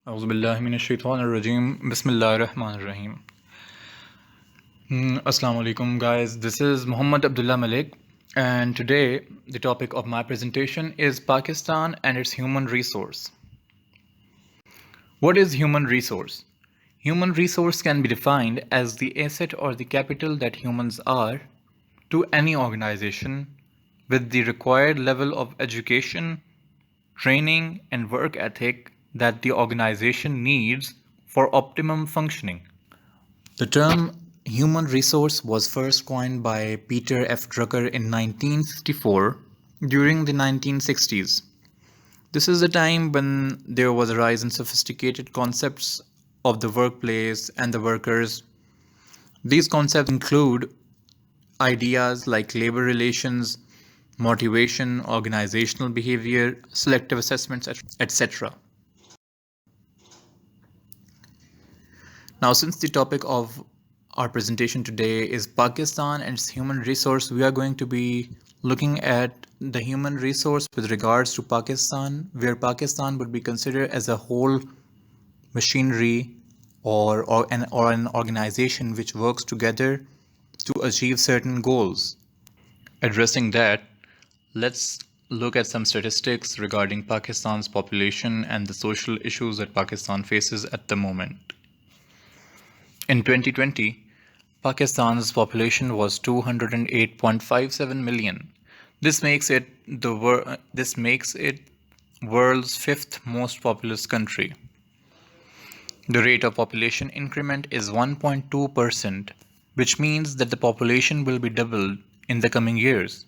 أعوذ بالله من الشيطان الرجيم. Bismillah ar-Rahman ar-Rahim. Assalamu alaikum, guys. This is Muhammad Abdullah Malik, and today the topic of my presentation is Pakistan and its human resource. What is human resource? Human resource can be defined as the asset or the capital that humans are to any organization with the required level of education, training, and work ethic that the organization needs for optimum functioning. The term human resource was first coined by Peter F. Drucker in 1954 during the 1960s. This is a time when there was a rise in sophisticated concepts of the workplace and the workers. These concepts include ideas like labor relations, motivation, organizational behavior, selective assessments, etc. Now, since the topic of our presentation today is Pakistan and its human resource, we are going to be looking at the human resource with regards to Pakistan, where Pakistan would be considered as a whole machinery or an organization which works together to achieve certain goals. Addressing that, let's look at some statistics regarding Pakistan's population and the social issues that Pakistan faces at the moment. In 2020, Pakistan's population was 208.57 million. This makes it world's fifth most populous country. The rate of population increment is 1.2%, which means that the population will be doubled in the coming years.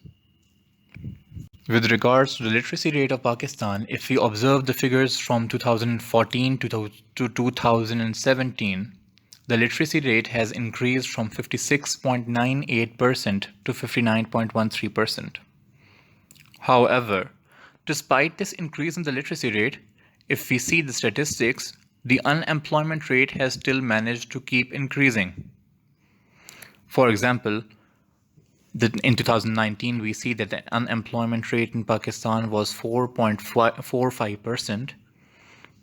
With regards to the literacy rate of Pakistan, if we observe the figures from 2014 to 2017, the literacy rate has increased from 56.98% to 59.13%. However, despite this increase in the literacy rate, if we see the statistics, the unemployment rate has still managed to keep increasing. For example, in 2019, we see that the unemployment rate in Pakistan was 4.45%.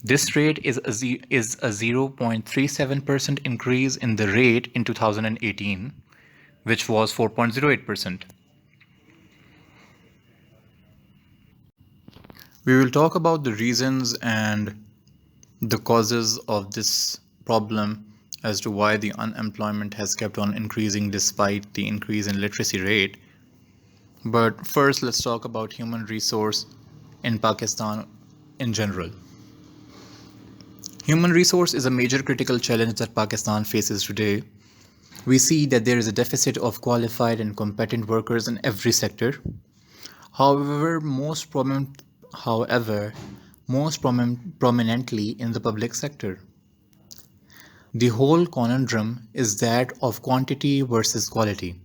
This rate is a 0.37% increase in the rate in 2018, which was 4.08%. We will talk about the reasons and the causes of this problem as to why the unemployment has kept on increasing despite the increase in literacy rate. But first, let's talk about human resource in Pakistan in general. Human resource is a major critical challenge that Pakistan faces today. We see that there is a deficit of qualified and competent workers in every sector. However, most prominently in the public sector. The whole conundrum is that of quantity versus quality.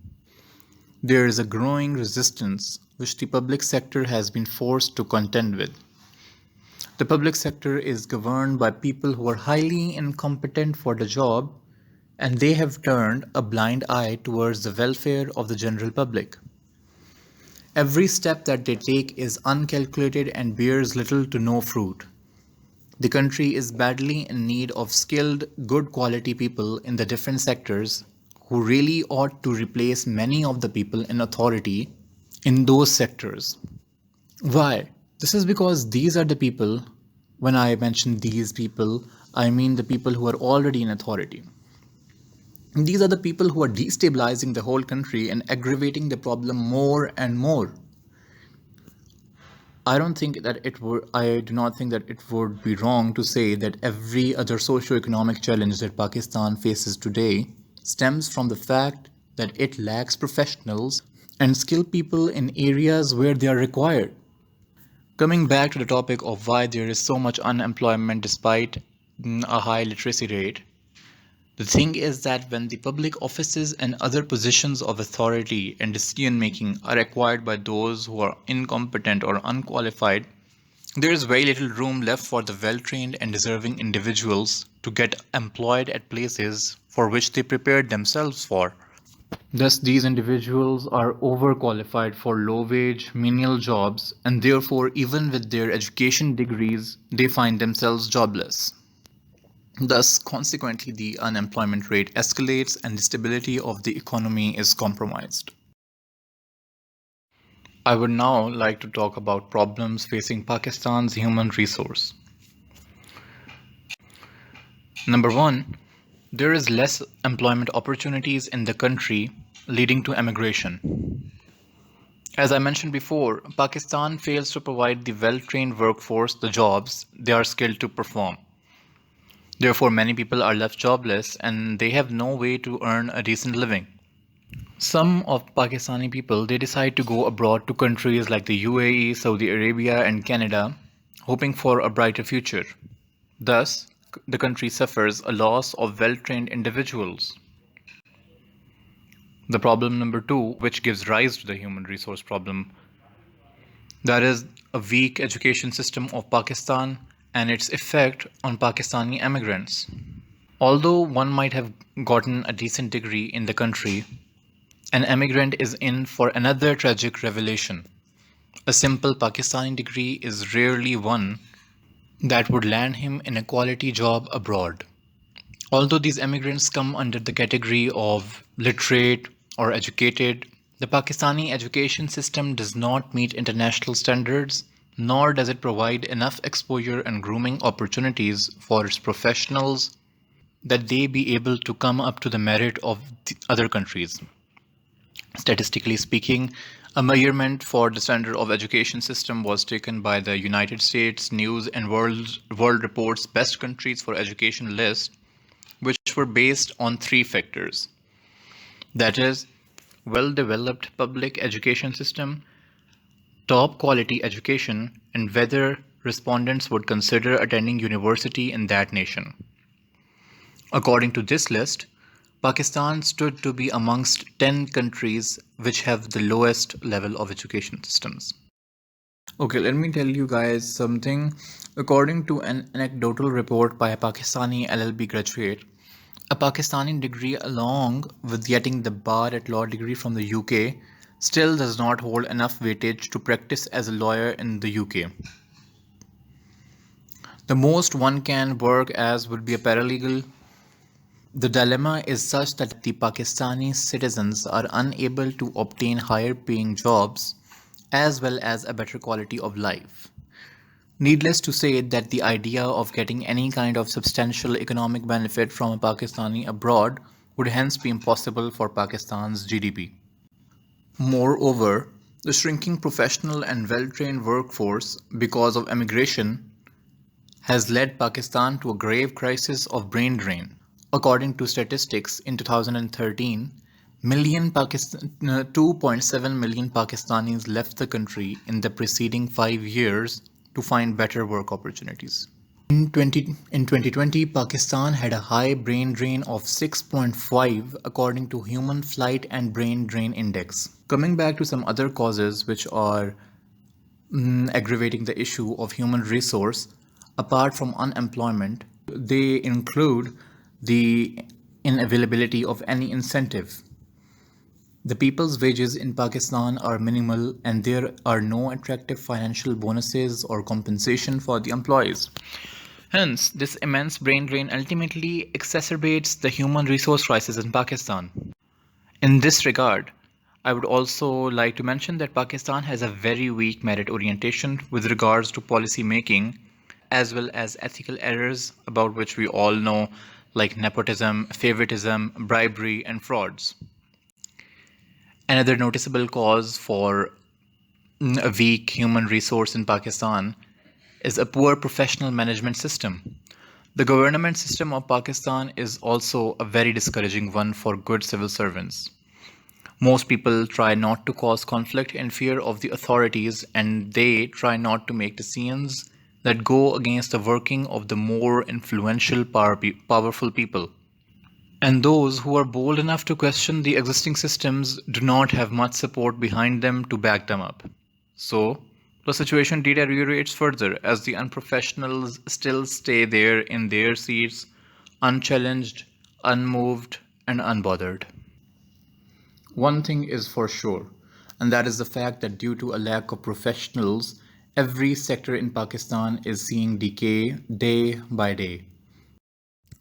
There is a growing resistance which the public sector has been forced to contend with. The public sector is governed by people who are highly incompetent for the job, and they have turned a blind eye towards the welfare of the general public. Every step that they take is uncalculated and bears little to no fruit. The country is badly in need of skilled, good quality people in the different sectors who really ought to replace many of the people in authority in those sectors. Why? This is because these are the people, when I mention these people, I mean the people who are already in authority. These are the people who are destabilizing the whole country and aggravating the problem more and more. I do not think that it would be wrong to say that every other socio-economic challenge that Pakistan faces today stems from the fact that it lacks professionals and skilled people in areas where they are required. Coming back to the topic of why there is so much unemployment despite a high literacy rate, the thing is that when the public offices and other positions of authority and decision making are acquired by those who are incompetent or unqualified, there is very little room left for the well trained and deserving individuals to get employed at places for which they prepared themselves for. Thus, these individuals are overqualified for low wage, menial jobs, and therefore, even with their education degrees, they find themselves jobless. Thus, consequently, the unemployment rate escalates and the stability of the economy is compromised. I would now like to talk about problems facing Pakistan's human resource. Number one, there is less employment opportunities in the country, leading to emigration. As I mentioned before, Pakistan fails to provide the well trained workforce the jobs they are skilled to perform. Therefore, many people are left jobless and they have no way to earn a decent living. Some of Pakistani people they decide to go abroad to countries like the UAE, Saudi Arabia, and Canada, hoping for a brighter future. Thus, the country suffers a loss of well trained individuals. The problem number two, which gives rise to the human resource problem, that is a weak education system of Pakistan and its effect on Pakistani immigrants. Although one might have gotten a decent degree in the country, an immigrant is in for another tragic revelation. A simple Pakistani degree is rarely one that would land him in a quality job abroad. Although these immigrants come under the category of literate or educated, the Pakistani education system does not meet international standards, nor does it provide enough exposure and grooming opportunities for its professionals that they be able to come up to the merit of the other countries. Statistically speaking, a measurement for the standard of education system was taken by the United States News and World Report's Best Countries for Education list, which were based on three factors. That is, well developed public education system, top quality education, and whether respondents would consider attending university in that nation. According to this list, Pakistan stood to be amongst 10 countries which have the lowest level of education systems. Okay, let me tell you guys something. According to an anecdotal report by a Pakistani LLB graduate, a Pakistani degree, along with getting the bar at law degree from the UK, still does not hold enough weightage to practice as a lawyer in the UK. The most one can work as would be a paralegal. The dilemma is such that the Pakistani citizens are unable to obtain higher paying jobs as well as a better quality of life. Needless to say that the idea of getting any kind of substantial economic benefit from a Pakistani abroad would hence be impossible for Pakistan's GDP. Moreover, the shrinking professional and well trained workforce because of emigration has led Pakistan to a grave crisis of brain drain. According to statistics, in 2013, 2.7 million Pakistanis left the country in the preceding 5 years to find better work opportunities. In 2020, Pakistan had a high brain drain of 6.5 according to Human Flight and Brain Drain Index. Coming back to some other causes which are aggravating the issue of human resource, apart from unemployment, they include the inavailability of any incentive. The people's wages in Pakistan are minimal and there are no attractive financial bonuses or compensation for the employees. Hence, this immense brain drain ultimately exacerbates the human resource crisis in Pakistan. In this regard, I would also like to mention that Pakistan has a very weak merit orientation with regards to policy making, as well as ethical errors about which we all know, like nepotism, favoritism, bribery, and frauds. Another noticeable cause for a weak human resource in Pakistan is a poor professional management system. The government system of Pakistan is also a very discouraging one for good civil servants. Most people try not to cause conflict in fear of the authorities and they try not to make decisions that go against the working of the more influential, powerful people. And those who are bold enough to question the existing systems do not have much support behind them to back them up. So, the situation deteriorates further as the unprofessionals still stay there in their seats, unchallenged, unmoved, and unbothered. One thing is for sure, and that is the fact that due to a lack of professionals, every sector in Pakistan is seeing decay day by day.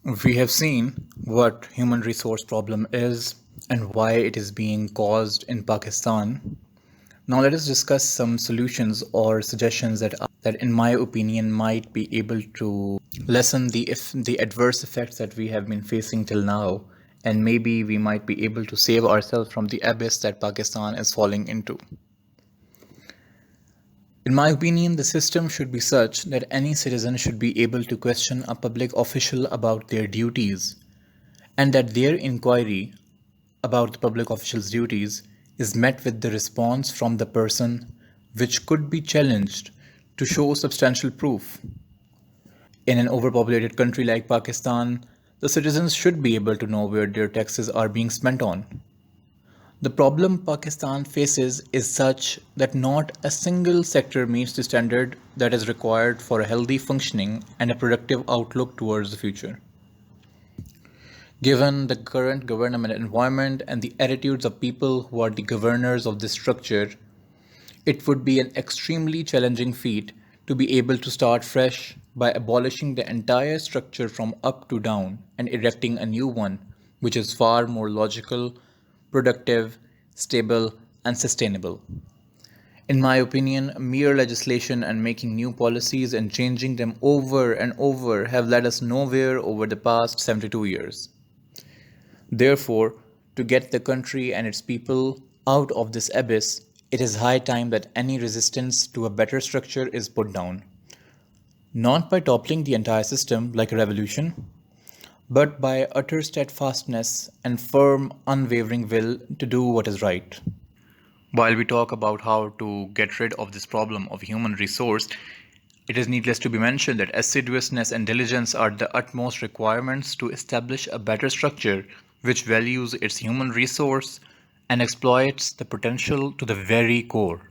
We have seen what human resource problem is and why it is being caused in Pakistan. Now let us discuss some solutions or suggestions that in my opinion might be able to lessen the adverse effects that we have been facing till now, and maybe we might be able to save ourselves from the abyss that Pakistan is falling into. In my opinion, the system should be such that any citizen should be able to question a public official about their duties, and that their inquiry about the public official's duties is met with the response from the person which could be challenged to show substantial proof. In an overpopulated country like Pakistan, the citizens should be able to know where their taxes are being spent on. The problem Pakistan faces is such that not a single sector meets the standard that is required for a healthy functioning and a productive outlook towards the future. Given the current government environment and the attitudes of people who are the governors of this structure, it would be an extremely challenging feat to be able to start fresh by abolishing the entire structure from up to down and erecting a new one, which is far more logical, productive, stable, and sustainable. In my opinion, mere legislation and making new policies and changing them over and over have led us nowhere over the past 72 years. Therefore, to get the country and its people out of this abyss, it is high time that any resistance to a better structure is put down. Not by toppling the entire system like a revolution, but by utter steadfastness and firm, unwavering will to do what is right. While we talk about how to get rid of this problem of human resource, it is needless to be mentioned that assiduousness and diligence are the utmost requirements to establish a better structure which values its human resource and exploits the potential to the very core.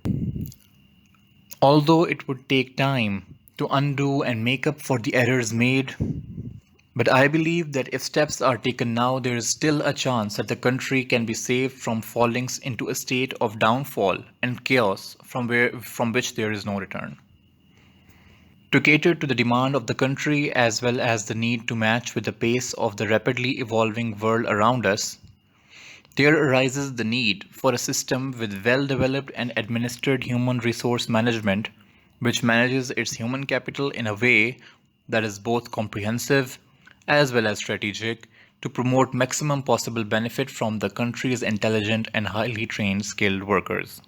Although it would take time to undo and make up for the errors made, but I believe that if steps are taken now, there is still a chance that the country can be saved from falling into a state of downfall and chaos from which there is no return. To cater to the demand of the country as well as the need to match with the pace of the rapidly evolving world around us, there arises the need for a system with well developed and administered human resource management, which manages its human capital in a way that is both comprehensive as well as strategic to promote maximum possible benefit from the country's intelligent and highly trained skilled workers.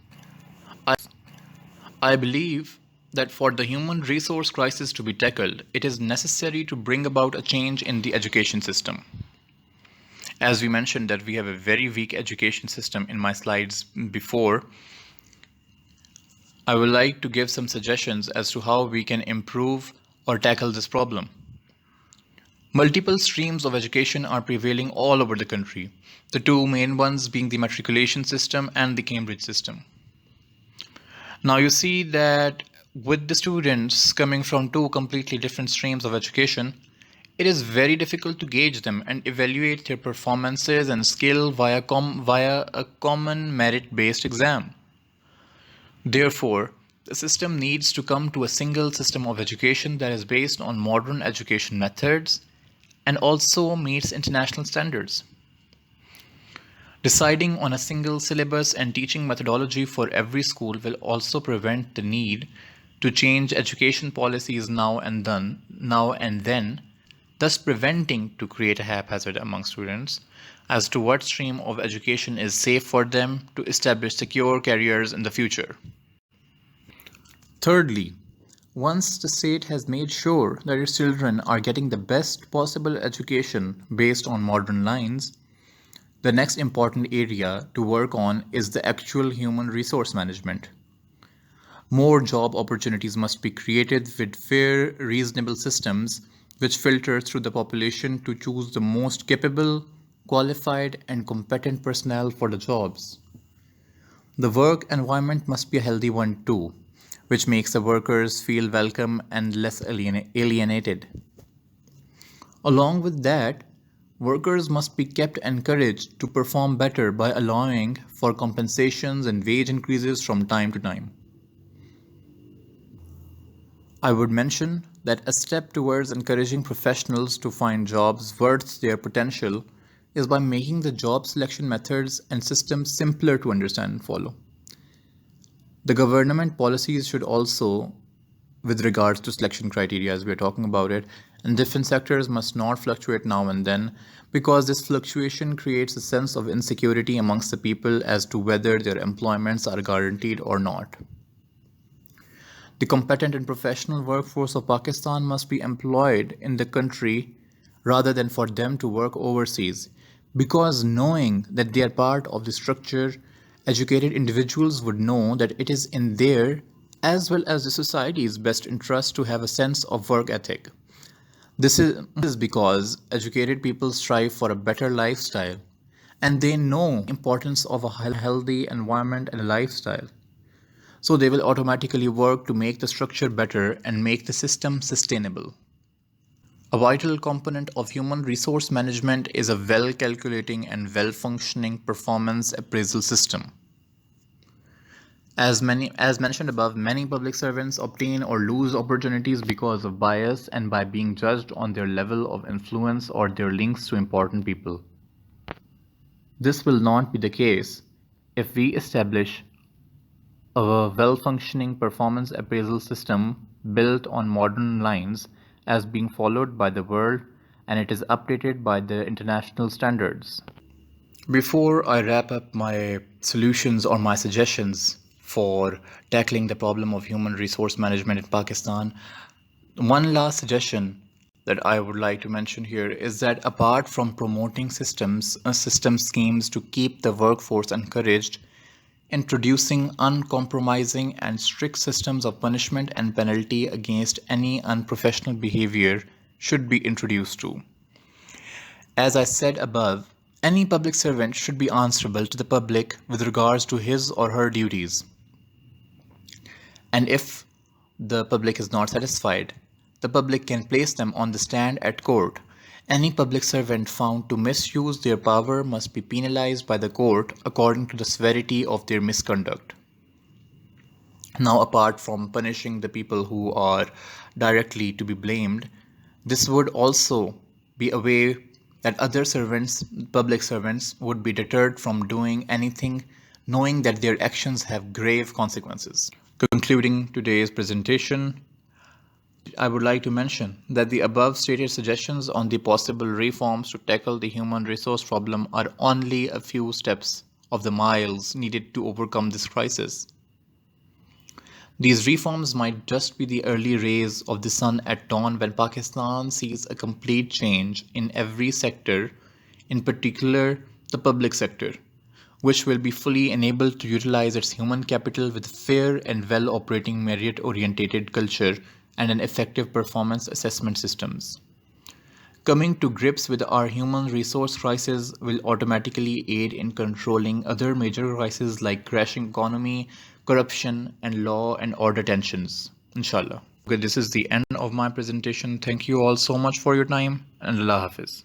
I believe that for the human resource crisis to be tackled, it is necessary to bring about a change in the education system. As we mentioned that we have a very weak education system in my slides before, I would like to give some suggestions as to how we can improve or tackle this problem. Multiple streams of education are prevailing all over the country, the two main ones being the matriculation system and the Cambridge system. Now you see that with the students coming from two completely different streams of education, it is very difficult to gauge them and evaluate their performances and skill via a common merit-based exam. Therefore, the system needs to come to a single system of education that is based on modern education methods and also meets international standards. Deciding on a single syllabus and teaching methodology for every school will also prevent the need to change education policies now and then, thus preventing to create a haphazard among students as to what stream of education is safe for them to establish secure careers in the future. Thirdly, once the state has made sure that its children are getting the best possible education based on modern lines, the next important area to work on is the actual human resource management. More job opportunities must be created with fair, reasonable systems which filter through the population to choose the most capable, qualified, and competent personnel for the jobs. The work environment must be a healthy one too, which makes the workers feel welcome and less alienated. Along with that, workers must be kept encouraged to perform better by allowing for compensations and wage increases from time to time. I would mention that a step towards encouraging professionals to find jobs worth their potential is by making the job selection methods and systems simpler to understand and follow. The government policies should also, with regards to selection criteria as we are talking about it, and different sectors must not fluctuate now and then because this fluctuation creates a sense of insecurity amongst the people as to whether their employments are guaranteed or not. The competent and professional workforce of Pakistan must be employed in the country rather than for them to work overseas because knowing that they are part of the structure, educated individuals would know that it is in their as well as the society's best interest to have a sense of work ethic. This is because educated people strive for a better lifestyle and they know the importance of a healthy environment and lifestyle. So they will automatically work to make the structure better and make the system sustainable. A vital component of human resource management is a well calculating and well functioning performance appraisal system. As mentioned above, many public servants obtain or lose opportunities because of bias and by being judged on their level of influence or their links to important people. This will not be the case if we establish a well functioning performance appraisal system built on modern lines as being followed by the world and it is updated by the international standards. Before I wrap up my solutions or my suggestions for tackling the problem of human resource management in Pakistan, one last suggestion that I would like to mention here is that apart from promoting system schemes to keep the workforce encouraged, introducing uncompromising and strict systems of punishment and penalty against any unprofessional behavior should be introduced too. As I said above, any public servant should be answerable to the public with regards to his or her duties. And if the public is not satisfied, the public can place them on the stand at court. Any public servant found to misuse their power must be penalized by the court according to the severity of their misconduct. Now, apart from punishing the people who are directly to be blamed, this would also be a way that other servants, public servants, would be deterred from doing anything knowing that their actions have grave consequences. Concluding today's presentation, I would like to mention that the above stated suggestions on the possible reforms to tackle the human resource problem are only a few steps of the miles needed to overcome this crisis. These reforms might just be the early rays of the sun at dawn when Pakistan sees a complete change in every sector, in particular the public sector, which will be fully enabled to utilize its human capital with fair and well operating merit oriented culture and an effective performance assessment systems. Coming to grips with our human resource crisis will automatically aid in controlling other major crises like crashing economy, corruption, and law and order tensions. Inshallah. Okay, this is the end of my presentation. Thank you all so much for your time and Allah Hafiz.